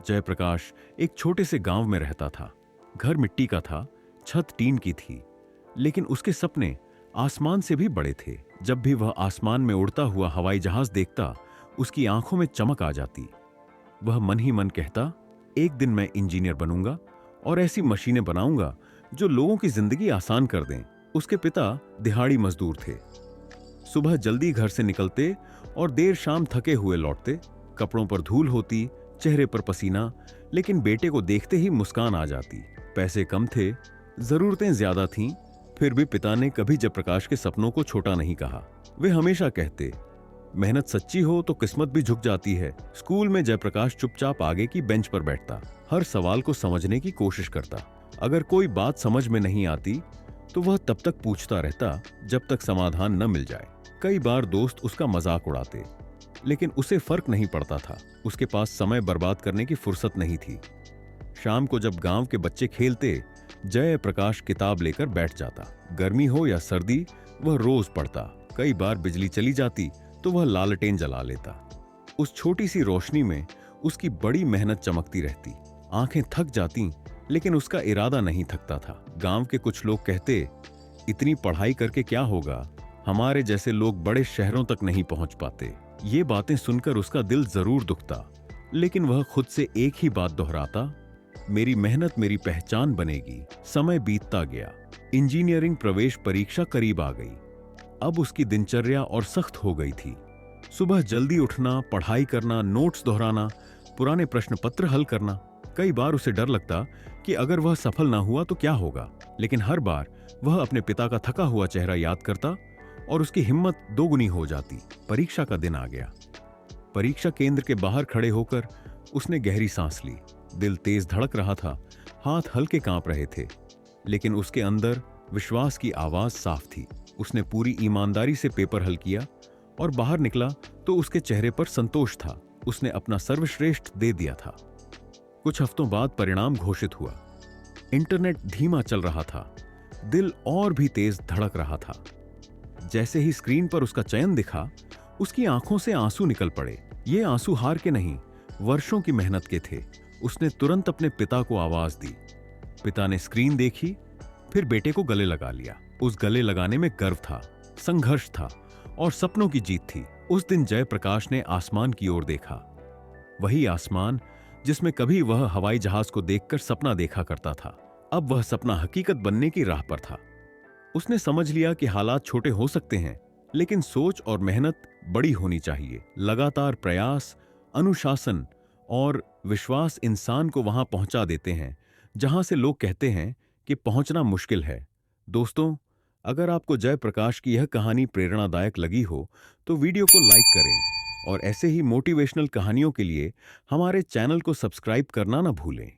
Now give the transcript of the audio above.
जयप्रकाश एक छोटे से गांव में रहता था। घर मिट्टी का था, छत टीन की थी, लेकिन उसके सपने आसमान से भी बड़े थे। जब भी वह आसमान में उड़ता हुआ हवाई जहाज देखता, उसकी आंखों में चमक आ जाती। वह मन ही मन कहता, एक दिन मैं इंजीनियर बनूंगा और ऐसी मशीनें बनाऊंगा जो लोगों की जिंदगी आसान कर दें। उसके पिता दिहाड़ी मजदूर थे। सुबह जल्दी घर से निकलते और देर शाम थके हुए लौटते। कपड़ों पर धूल होती, चेहरे पर पसीना, लेकिन बेटे को देखते ही मुस्कान आ जाती। पैसे कम थे, जरूरतें ज्यादा थीं, फिर भी पिता ने कभी जयप्रकाश के सपनों को छोटा नहीं कहा। वे हमेशा कहते, मेहनत सच्ची हो तो किस्मत भी झुक जाती है। स्कूल में जयप्रकाश चुपचाप आगे की बेंच पर बैठता, हर सवाल को समझने की कोशिश करता। अगर कोई बात समझ में नहीं आती तो वह तब तक पूछता रहता जब तक समाधान न मिल जाए। कई बार दोस्त उसका मजाक उड़ाते, लेकिन उसे फर्क नहीं पड़ता था। उसके पास समय बर्बाद करने की फुर्सत नहीं थी। शाम को जब गांव के बच्चे खेलते, जयप्रकाश किताब लेकर बैठ जाता। गर्मी हो या सर्दी, वह रोज पढ़ता। कई बार बिजली चली जाती तो वह लालटेन जला लेता। उस छोटी सी रोशनी में उसकी बड़ी मेहनत चमकती रहती। आंखें थक जाती, लेकिन उसका इरादा नहीं थकता था। गांव के कुछ लोग कहते, इतनी पढ़ाई करके क्या होगा, हमारे जैसे लोग बड़े शहरों तक नहीं पहुंच पाते। ये बातें सुनकर उसका दिल जरूर दुखता, लेकिन वह खुद से एक ही बात दोहराता, मेरी मेहनत मेरी पहचान बनेगी। समय बीतता गया। इंजीनियरिंग प्रवेश परीक्षा करीब आ गई। अब उसकी दिनचर्या और सख्त हो गई थी। सुबह जल्दी उठना, पढ़ाई करना, नोट्स दोहराना, पुराने प्रश्न पत्र हल करना। कई बार उसे डर लगता कि अगर वह सफल ना हुआ तो क्या होगा, लेकिन हर बार वह अपने पिता का थका हुआ चेहरा याद करता और उसकी हिम्मत दोगुनी हो जाती। परीक्षा का दिन आ गया। परीक्षा केंद्र के बाहर खड़े होकर उसने गहरी सांस ली। दिल तेज धड़क रहा था, हाथ हल्के कांप रहे थे, लेकिन उसके अंदर विश्वास की आवाज साफ थी। उसने पूरी ईमानदारी से पेपर हल किया और बाहर निकला तो उसके चेहरे पर संतोष था। उसने अपना सर्वश्रेष्ठ दे दिया था। कुछ हफ्तों बाद परिणाम घोषित हुआ। इंटरनेट धीमा चल रहा था, दिल और भी तेज धड़क रहा था। जैसे ही स्क्रीन पर उसका चयन दिखा, उसकी आंखों से आंसू निकल पड़े। ये आंसू हार के नहीं, वर्षों की मेहनत के थे। उसने तुरंत अपने पिता को आवाज दी। पिता ने स्क्रीन देखी, फिर बेटे को गले लगा लिया। उस गले लगाने में गर्व था, संघर्ष था और सपनों की जीत थी। उस दिन जयप्रकाश ने आसमान की ओर देखा, वही आसमान जिसमें कभी वह हवाई जहाज को देखकर सपना देखा करता था। अब वह सपना हकीकत बनने की राह पर था। उसने समझ लिया कि हालात छोटे हो सकते हैं, लेकिन सोच और मेहनत बड़ी होनी चाहिए। लगातार प्रयास, अनुशासन और विश्वास इंसान को वहां पहुंचा देते हैं जहां से लोग कहते हैं कि पहुंचना मुश्किल है। दोस्तों, अगर आपको जयप्रकाश की यह कहानी प्रेरणादायक लगी हो तो वीडियो को लाइक करें और ऐसे ही मोटिवेशनल कहानियों के लिए हमारे चैनल को सब्सक्राइब करना ना भूलें।